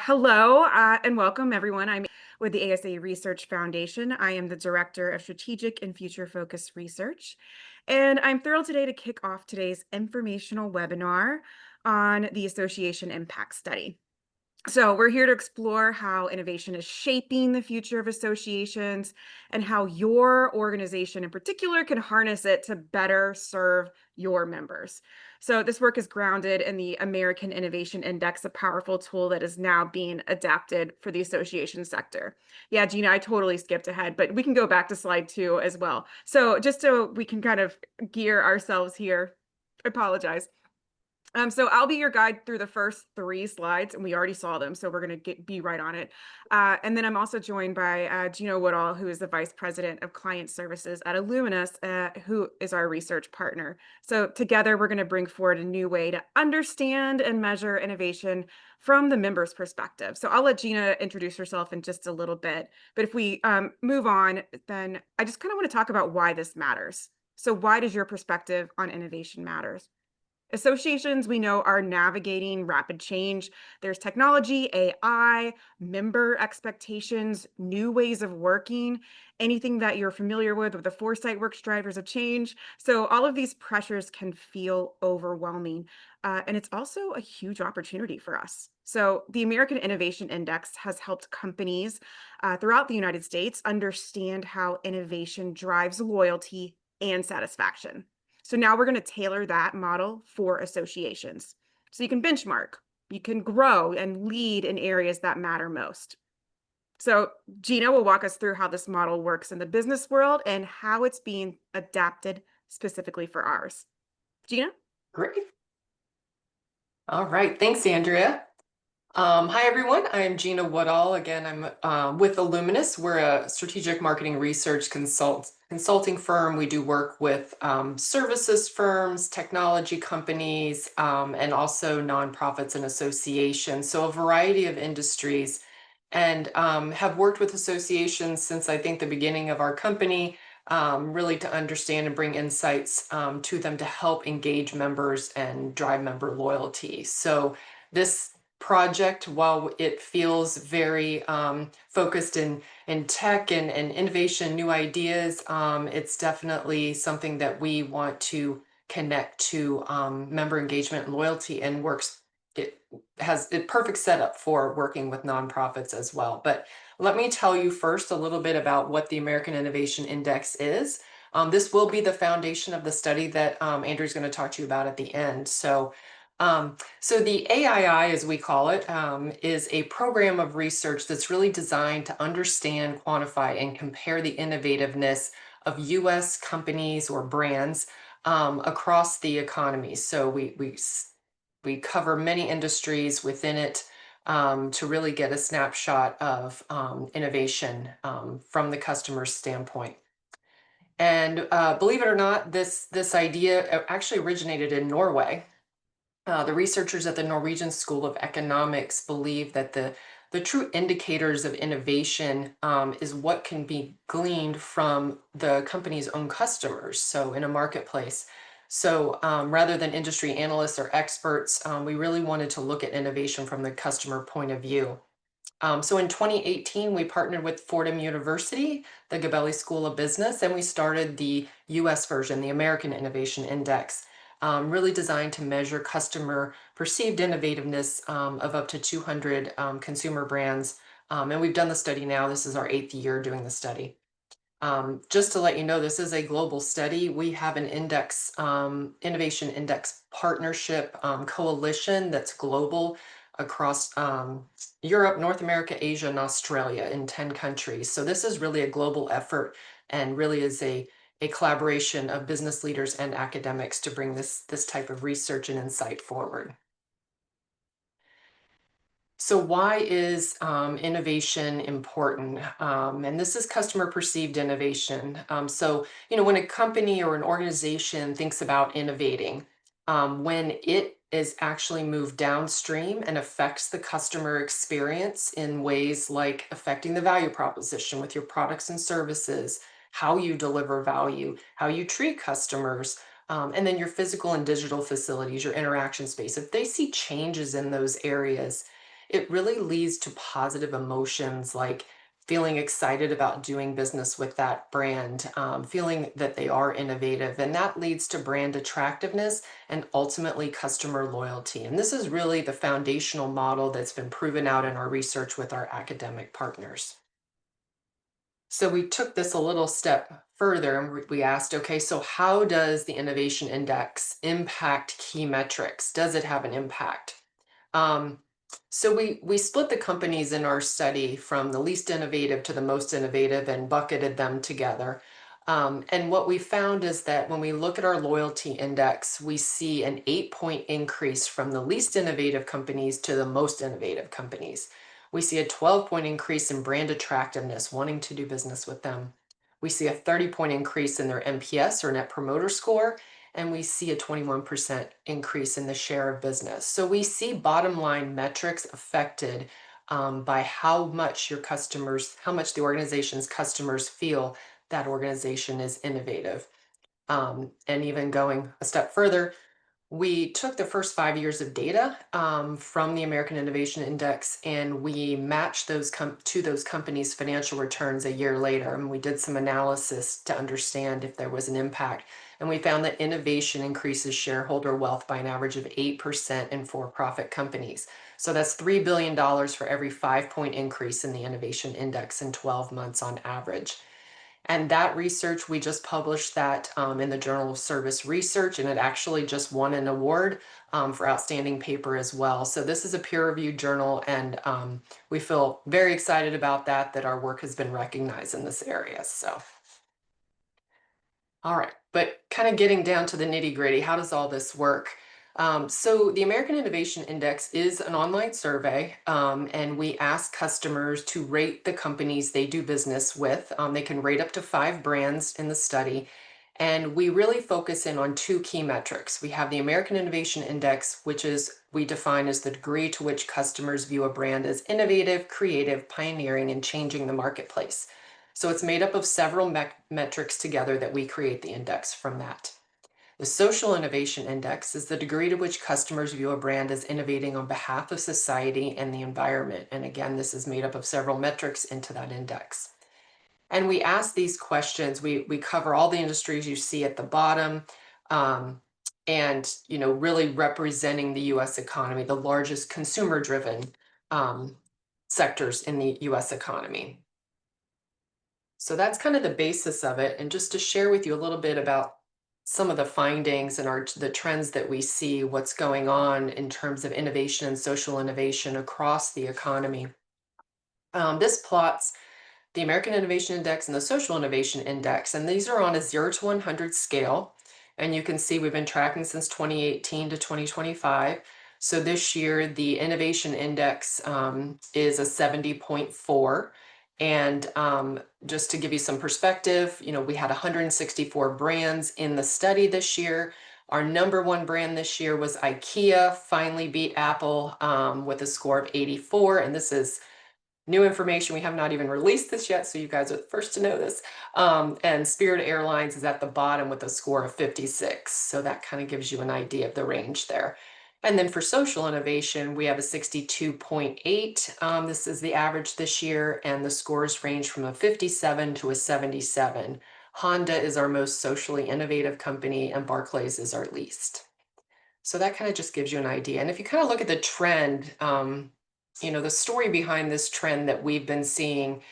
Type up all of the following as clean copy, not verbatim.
Hello and welcome, everyone. I'm with the ASA Research Foundation. I am the Director of Strategic and Future Focused Research. And I'm thrilled today to kick off today's informational webinar on the Association Impact Study. So we're here to explore how innovation is shaping the future of associations and how your organization in particular can harness it to better serve your members. So this work is grounded in the American Innovation Index, a powerful tool that is now being adapted for the association sector. Yeah, Gina, I totally skipped ahead, but we can go back to slide 2 as well. So just so we can kind of gear ourselves here, I apologize. So I'll be your guide through the first 3 slides, and we already saw them, so we're going to be right on it. And then I'm also joined by Gino Woodall, who is the Vice President of Client Services at Illuminus, who is our research partner. So together, we're going to bring forward a new way to understand and measure innovation from the member's perspective. So I'll let Gina introduce herself in just a little bit. But if we move on, then I just kind of want to talk about why this matters. So why does your perspective on innovation matters? Associations we know are navigating rapid change. There's technology, AI, member expectations, new ways of working, anything that you're familiar with the foresight works drivers of change. So all of these pressures can feel overwhelming. And it's also a huge opportunity for us. So the American Innovation Index has helped companies throughout the United States understand how innovation drives loyalty and satisfaction. So now we're going to tailor that model for associations. So you can benchmark, you can grow and lead in areas that matter most. So Gina will walk us through how this model works in the business world and how it's being adapted specifically for ours. Gina? Great. All right. Thanks, Andrea. Hi, everyone. I'm Gina Woodall. Again, I'm with Illuminus. We're a strategic marketing research consulting firm. We do work with services firms, technology companies, and also nonprofits and associations. So a variety of industries, and have worked with associations since I think the beginning of our company, really to understand and bring insights to them to help engage members and drive member loyalty. So this project, while it feels very focused in tech and innovation, new ideas, it's definitely something that we want to connect to member engagement and loyalty, and works. It has a perfect setup for working with nonprofits as well. But let me tell you first a little bit about what the American Innovation Index is. This will be the foundation of the study that Andrew's going to talk to you about at the end. So the AII, as we call it, is a program of research that's really designed to understand, quantify, and compare the innovativeness of U.S. companies or brands across the economy. So we cover many industries within it to really get a snapshot of innovation from the customer's standpoint. And believe it or not, this idea actually originated in Norway. The researchers at the Norwegian School of Economics believe that the true indicators of innovation is what can be gleaned from the company's own customers, so in a marketplace. So rather than industry analysts or experts, we really wanted to look at innovation from the customer point of view. So in 2018, we partnered with Fordham University, the Gabelli School of Business, and we started the US version, the American Innovation Index, really designed to measure customer perceived innovativeness of up to 200 consumer brands. And we've done the study now. This is our 8th year doing the study. Just to let you know, this is a global study. We have an index, innovation index partnership coalition that's global across Europe, North America, Asia, and Australia in 10 countries. So this is really a global effort, and really is a collaboration of business leaders and academics to bring this type of research and insight forward. So why is innovation important? And this is customer perceived innovation. So, when a company or an organization thinks about innovating, when it is actually moved downstream and affects the customer experience in ways like affecting the value proposition with your products and services, how you deliver value, how you treat customers, and then your physical and digital facilities, your interaction space. If they see changes in those areas, it really leads to positive emotions like feeling excited about doing business with that brand, feeling that they are innovative, and that leads to brand attractiveness and ultimately customer loyalty. And this is really the foundational model that's been proven out in our research with our academic partners. So we took this a little step further and we asked, okay, so how does the innovation index impact key metrics? Does it have an impact? Um, so we split the companies in our study from the least innovative to the most innovative and bucketed them together. And what we found is that when we look at our loyalty index, we see an 8-point increase from the least innovative companies to the most innovative companies. We see a 12-point increase in brand attractiveness, wanting to do business with them. We see a 30-point increase in their NPS or Net Promoter Score, and we see a 21% increase in the share of business. So we see bottom line metrics affected by how much your customers, how much the organization's customers feel that organization is innovative. And even going a step further, we took the first 5 years of data from the American Innovation Index and we matched those to those companies' financial returns a year later. And we did some analysis to understand if there was an impact. And we found that innovation increases shareholder wealth by an average of 8% in for-profit companies. So that's $3 billion for every 5-point increase in the innovation index in 12 months on average. And that research, we just published that in the Journal of Service Research, and it actually just won an award for outstanding paper as well. So this is a peer-reviewed journal, and we feel very excited about that, that our work has been recognized in this area. So, all right, but kind of getting down to the nitty-gritty, how does all this work? So the American Innovation Index is an online survey, and we ask customers to rate the companies they do business with. They can rate up to 5 brands in the study, and we really focus in on 2 key metrics. We have the American Innovation Index, which is we define as the degree to which customers view a brand as innovative, creative, pioneering, and changing the marketplace. So it's made up of several metrics together that we create the index from that. The Social Innovation Index is the degree to which customers view a brand as innovating on behalf of society and the environment. And again, this is made up of several metrics into that index. And we ask these questions, we cover all the industries you see at the bottom, um, and really representing the US economy, the largest consumer-driven sectors in the US economy. So that's kind of the basis of it. And just to share with you a little bit about some of the findings and the trends that we see, what's going on in terms of innovation and social innovation across the economy. This plots the American Innovation Index and the Social Innovation Index, and these are on a 0 to 100 scale. And you can see we've been tracking since 2018 to 2025. So this year, the Innovation Index is a 70.4. And just to give you some perspective, we had 164 brands in the study this year. Our number one brand this year was IKEA, finally beat Apple with a score of 84. And this is new information. We have not even released this yet, so you guys are the first to know this. And Spirit Airlines is at the bottom with a score of 56. So that kind of gives you an idea of the range there. And then for social innovation, we have a 62.8. This is the average this year, and the scores range from a 57 to a 77. Honda is our most socially innovative company, and Barclays is our least. So that kind of just gives you an idea. And if you kind of look at the trend, the story behind this trend that we've been seeing,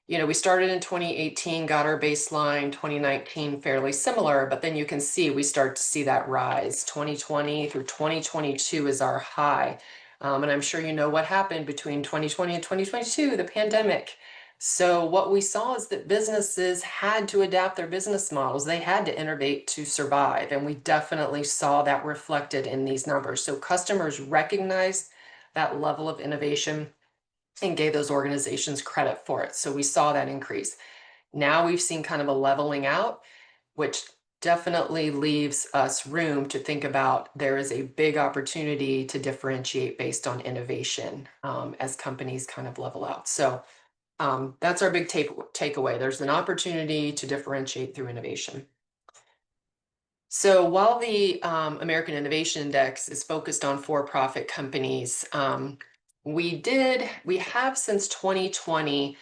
we started in 2018, got our baseline, 2019 fairly similar, but then you can see we start to see that rise. 2020 through 2022 is our high. And I'm sure you know what happened between 2020 and 2022, the pandemic. So what we saw is that businesses had to adapt their business models. They had to innovate to survive. And we definitely saw that reflected in these numbers. So customers recognized that level of innovation and gave those organizations credit for it. So we saw that increase. Now we've seen kind of a leveling out, which definitely leaves us room to think about there is a big opportunity to differentiate based on innovation as companies kind of level out. So that's our big takeaway. There's an opportunity to differentiate through innovation. So while the American Innovation Index is focused on for-profit companies, We have since 2020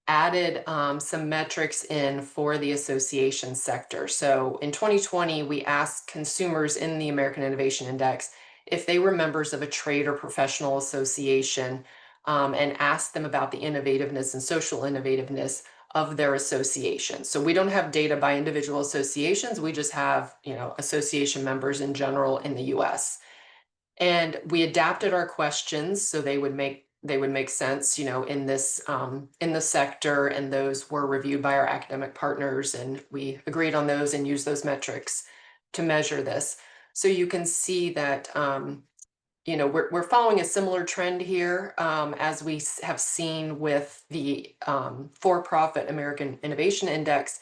added some metrics in for the association sector. So in 2020, we asked consumers in the American Innovation Index if they were members of a trade or professional association, and asked them about the innovativeness and social innovativeness of their association. So we don't have data by individual associations. We just have, association members in general in the US. And we adapted our questions so they would make sense, in this in the sector, and those were reviewed by our academic partners, and we agreed on those and used those metrics to measure this. So you can see that we're following a similar trend here, as we have seen with the for-profit American Innovation Index,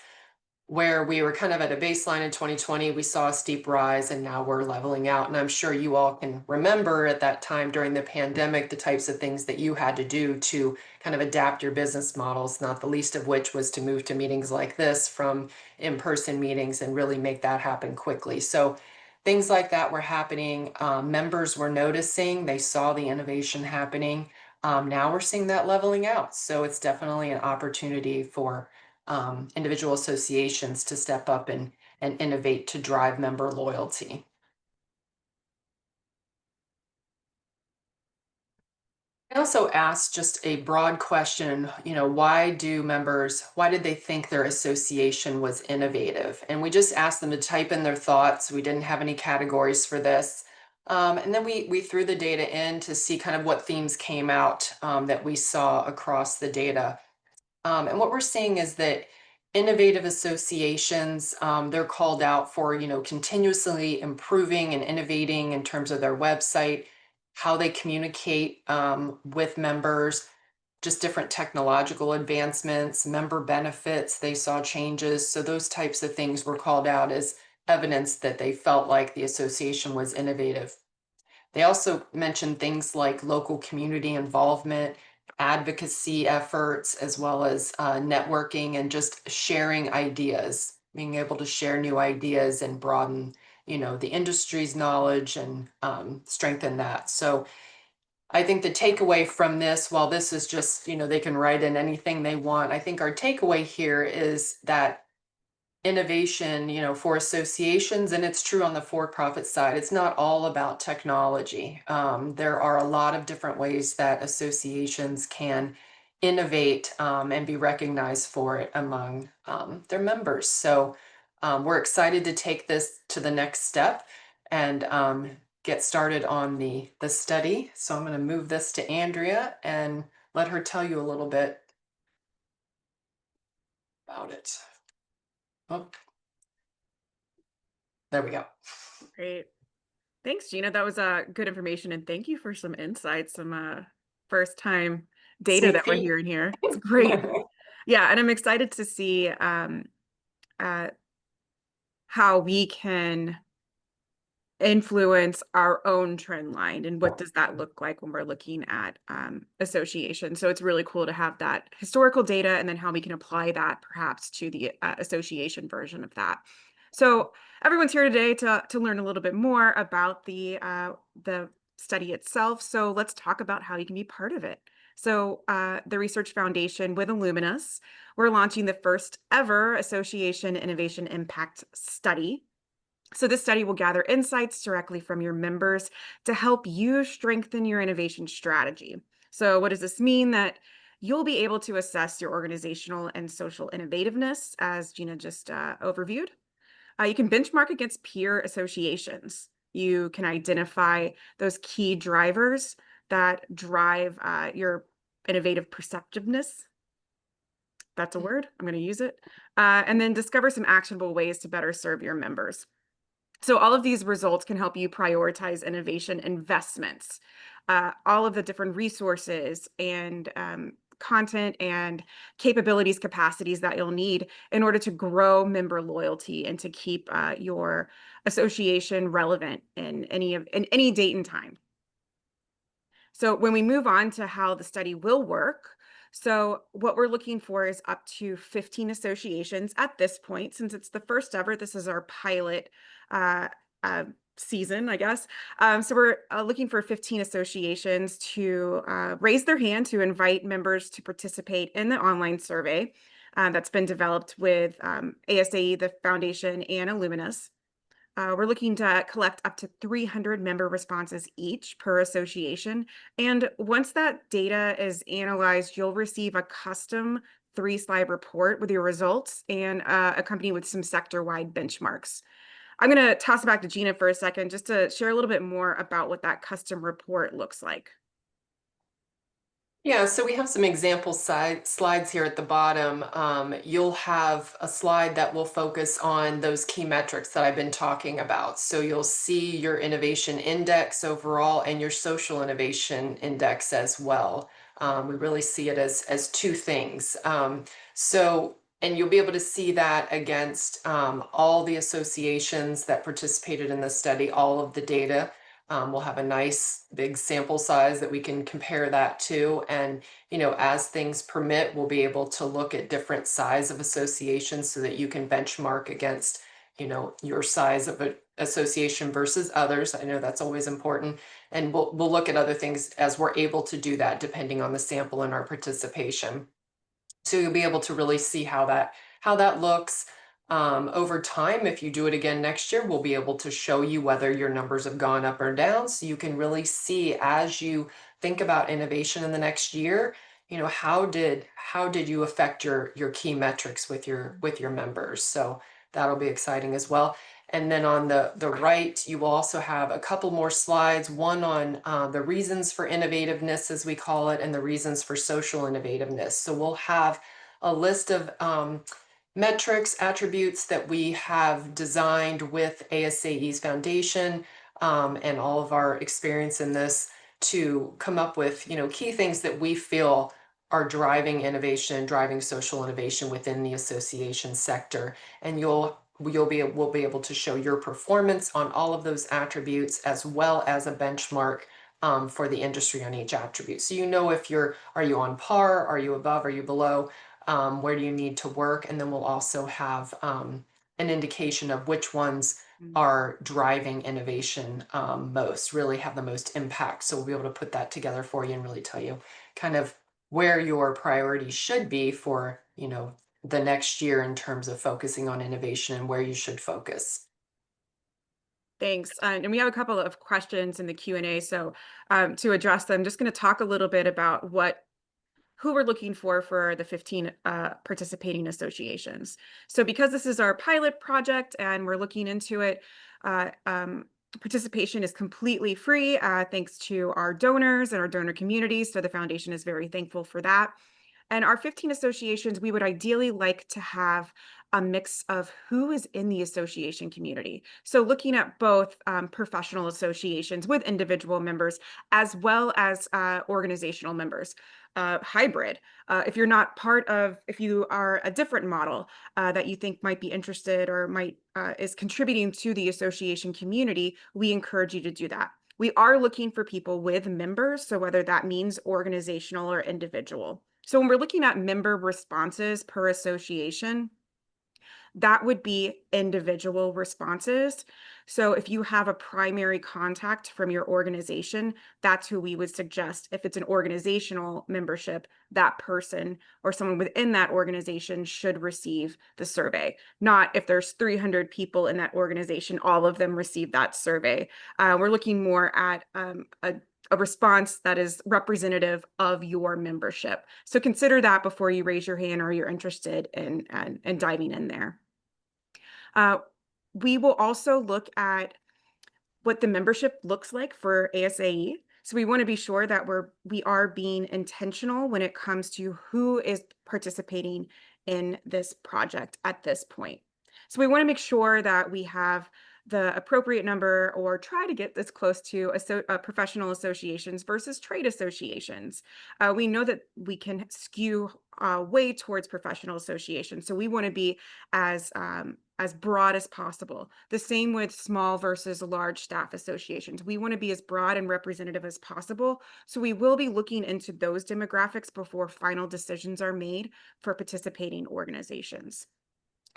where we were kind of at a baseline in 2020, we saw a steep rise and now we're leveling out. And I'm sure you all can remember at that time during the pandemic, the types of things that you had to do to kind of adapt your business models, not the least of which was to move to meetings like this from in-person meetings and really make that happen quickly. So things like that were happening. Members were noticing, they saw the innovation happening. Now we're seeing that leveling out. So it's definitely an opportunity for individual associations to step up and innovate to drive member loyalty. I also asked just a broad question, why did they think their association was innovative? And we just asked them to type in their thoughts. We didn't have any categories for this. And then we threw the data in to see kind of what themes came out, that we saw across the data. And what we're seeing is that innovative associations, they're called out for, continuously improving and innovating in terms of their website, how they communicate with members, just different technological advancements, member benefits, they saw changes. So those types of things were called out as evidence that they felt like the association was innovative. They also mentioned things like local community involvement, advocacy efforts, as well as networking and just sharing ideas, being able to share new ideas and broaden, the industry's knowledge and strengthen that. So I think the takeaway from this, while this is just, they can write in anything they want, I think our takeaway here is that innovation, for associations, and it's true on the for-profit side, it's not all about technology. There are a lot of different ways that associations can innovate, and be recognized for it among their members. So we're excited to take this to the next step and get started on the study. So I'm going to move this to Andrea and let her tell you a little bit about it. Oh, there we go. Great. Thanks, Gina. That was good information, and thank you for some insights, some first time data Sneak that we're peek. hearing here. It's great. Yeah, and I'm excited to see uh, how we can influence our own trend line and what does that look like when we're looking at association. So it's really cool to have that historical data and then how we can apply that perhaps to the association version of that. So everyone's here today to learn a little bit more about the study itself. So let's talk about how you can be part of it. So the Research Foundation with Illuminus, we're launching the first ever Association Innovation Impact Study. So this study will gather insights directly from your members to help you strengthen your innovation strategy. So what does this mean? That you'll be able to assess your organizational and social innovativeness, as Gina just overviewed. You can benchmark against peer associations. You can identify those key drivers that drive your innovative perceptiveness. That's a word. I'm going to use it. And then discover some actionable ways to better serve your members. So all of these results can help you prioritize innovation investments, all of the different resources and content and capabilities, capacities that you'll need in order to grow member loyalty and to keep your association relevant in any date and time. So when we move on to how the study will work, so what we're looking for is up to 15 associations at this point. Since it's the first ever, this is our pilot uh, uh, season, I guess. So we're looking for 15 associations to raise their hand to invite members to participate in the online survey that's been developed with ASAE, the foundation, and Illuminus. We're looking to collect up to 300 member responses each per association. And once that data is analyzed, you'll receive a custom 3-slide report with your results and accompanied with some sector-wide benchmarks. I'm going to toss it back to Gina for a second just to share a little bit more about what that custom report looks like. Yeah, so we have some example slides here at the bottom. You'll have a slide that will focus on those key metrics that I've been talking about. So you'll see your innovation index overall and your social innovation index as well. We really see it as two things. And you'll be able to see that against all the associations that participated in the study, all of the data. We'll have a nice big sample size that we can compare that to. And, as things permit, we'll be able to look at different size of associations so that you can benchmark against, your size of an association versus others. I know that's always important. And we'll look at other things as we're able to do that depending on the sample and our participation. So you'll be able to really see how that looks. Over time. If you do it again next year, we'll be able to show you whether your numbers have gone up or down. So you can really see as you think about innovation in the next year, how did you affect your key metrics with your members? So that'll be exciting as well. And then on the right, you will also have a couple more slides, one on the reasons for innovativeness, as we call it, and the reasons for social innovativeness. So we'll have a list of metrics, attributes that we have designed with ASAE's foundation and all of our experience in this to come up with, key things that we feel are driving innovation, driving social innovation within the association sector. And we'll be able to show your performance on all of those attributes as well as a benchmark for the industry on each attribute. So if are you on par, are you above, are you below? Where do you need to work? And then we'll also have an indication of which ones Mm. are driving innovation most, really have the most impact. So we'll be able to put that together for you and really tell you kind of where your priorities should be for, the next year in terms of focusing on innovation and where you should focus. Thanks. And we have a couple of questions in the Q&A. So to address them, just going to talk a little bit about who we're looking for the 15 participating associations. So because this is our pilot project and we're looking into it, uh, um, participation is completely free thanks to our donors and our donor community. So the foundation is very thankful for that. And our 15 associations, we would ideally like to have a mix of who is in the association community. So looking at both professional associations with individual members as well as organizational members. Hybrid. If you are a different model that you think might be interested or might is contributing to the association community, we encourage you to do that. We are looking for people with members, so whether that means organizational or individual. So when we're looking at member responses per association, that would be individual responses. So if you have a primary contact from your organization, that's who we would suggest. If it's an organizational membership, that person or someone within that organization should receive the survey. Not if there's 300 people in that organization, all of them receive that survey. We're looking more at a response that is representative of your membership. So consider that before you raise your hand or you're interested in diving in there. Uh, we will also look at what the membership looks like for ASAE. So we want to be sure that we are being intentional when it comes to who is participating in this project at this point. So we want to make sure that we have the appropriate number or try to get this close to professional associations versus trade associations. We know that we can skew way towards professional associations. So we want to be as broad as possible. The same with small versus large staff associations. We want to be as broad and representative as possible. So we will be looking into those demographics before final decisions are made for participating organizations.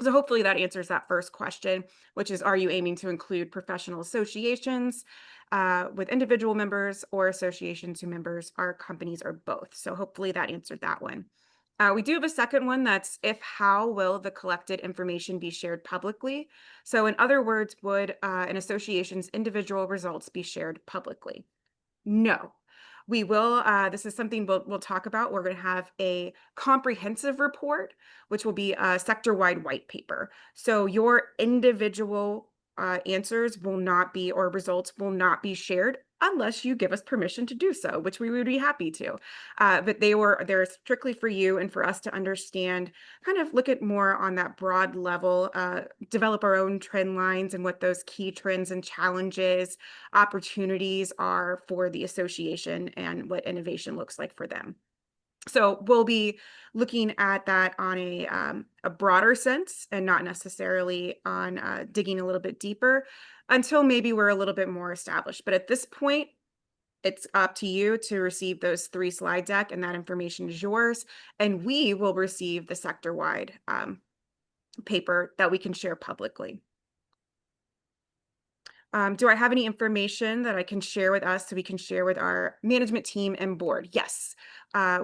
So hopefully that answers that first question, which is, are you aiming to include professional associations with individual members or associations who members are companies or both? So hopefully that answered that one. We do have a second one that's, if how will the collected information be shared publicly? So in other words, would an association's individual results be shared publicly? No. We will, this is something we'll talk about. We're going to have a comprehensive report, which will be a sector-wide white paper. So your individual answers will not be, or results will not be shared unless you give us permission to do so, which we would be happy to. But they're strictly for you and for us to understand, kind of look at more on that broad level, develop our own trend lines and what those key trends and challenges opportunities are for the association and what innovation looks like for them. So we'll be looking at that on a broader sense and not necessarily on digging a little bit deeper until maybe we're a little bit more established. But at this point, it's up to you to receive those 3 slide deck, and that information is yours. And we will receive the sector-wide paper that we can share publicly. Do I have any information that I can share with us so we can share with our management team and board? Yes.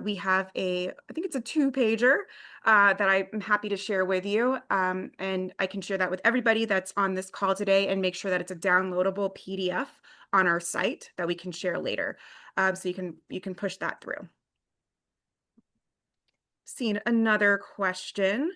We have I think it's a 2-pager that I'm happy to share with you. And I can share that with everybody that's on this call today and make sure that it's a downloadable PDF on our site that we can share later. So you can push that through. Seeing another question.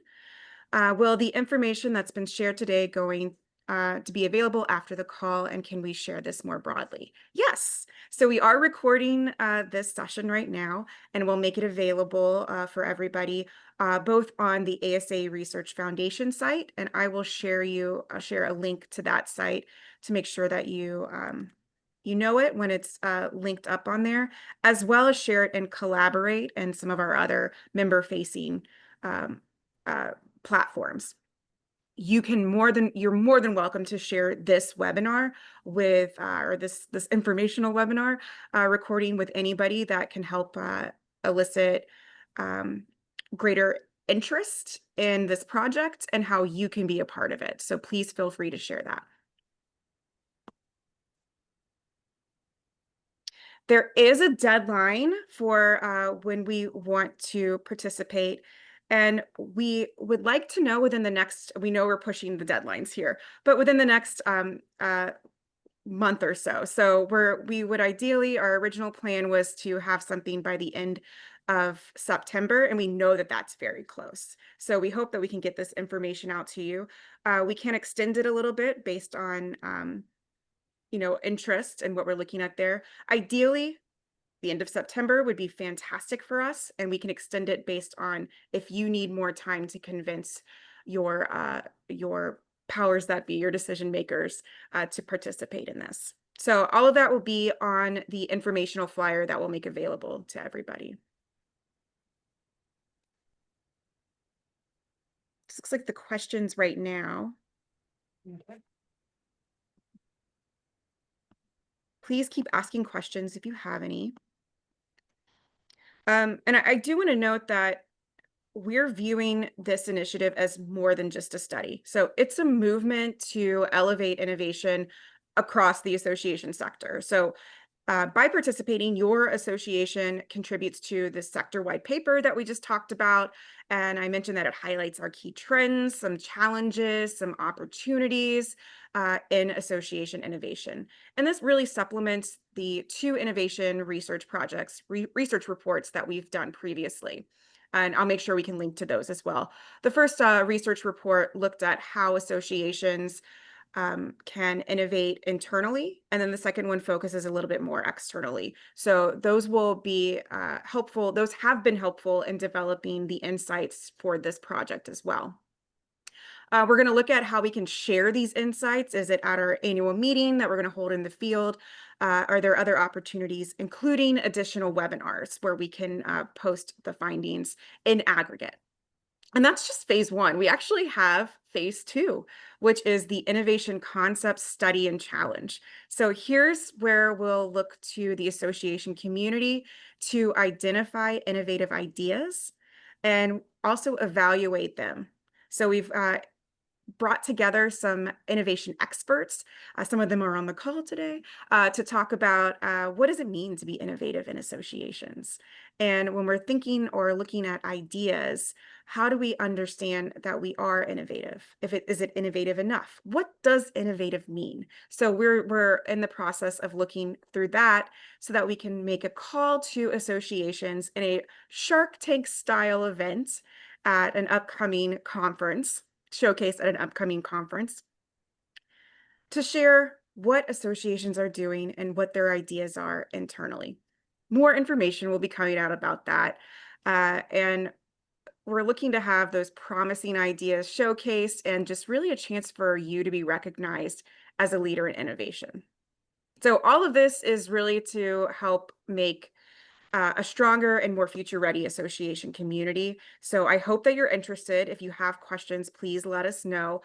Will the information that's been shared today going to be available after the call, and can we share this more broadly? Yes. So we are recording this session right now, and we'll make it available for everybody, both on the ASA Research Foundation site, and I will share a link to that site to make sure that you know it when it's linked up on there, as well as share it and Collaborate and some of our other member-facing um, uh, platforms. You're more than welcome to share this webinar with or this informational webinar recording with anybody that can help elicit um, greater interest in this project and how you can be a part of it. So please feel free to share that. There is a deadline for when we want to participate. And we would like to know within the next, we know we're pushing the deadlines here, but within the next month or so. So we would ideally, our original plan was to have something by the end of September, and we know that that's very close. So we hope that we can get this information out to you. We can extend it a little bit based on interest and what we're looking at there. Ideally, the end of September would be fantastic for us, and we can extend it based on if you need more time to convince your powers that be, your decision makers, to participate in this. So all of that will be on the informational flyer that we'll make available to everybody. This looks like the questions right now. Okay. Please keep asking questions if you have any. And I do want to note that we're viewing this initiative as more than just a study. So it's a movement to elevate innovation across the association sector. So by participating, your association contributes to the sector-wide paper that we just talked about. And I mentioned that it highlights our key trends, some challenges, some opportunities in association innovation. And this really supplements the 2 innovation research projects, research reports that we've done previously. And I'll make sure we can link to those as well. The first research report looked at how associations can innovate internally. And then the second one focuses a little bit more externally. So those will be helpful. Those have been helpful in developing the insights for this project as well. We're going to look at how we can share these insights. Is it at our annual meeting that we're going to hold in the field? Are there other opportunities, including additional webinars where we can post the findings in aggregate? And that's just phase 1. We actually have phase 2, which is the innovation concept study and challenge. So here's where we'll look to the association community to identify innovative ideas and also evaluate them. So we've brought together some innovation experts. Some of them are on the call today to talk about what does it mean to be innovative in associations. And when we're thinking or looking at ideas, how do we understand that we are innovative? If it is it innovative enough? What does innovative mean? So we're in the process of looking through that so that we can make a call to associations in a Shark Tank style event at an upcoming conference showcase at an upcoming conference to share what associations are doing and what their ideas are internally. More information will be coming out about that. And we're looking to have those promising ideas showcased and just really a chance for you to be recognized as a leader in innovation. So, all of this is really to help make a stronger and more future ready association community. So I hope that you're interested. If you have questions, please let us know.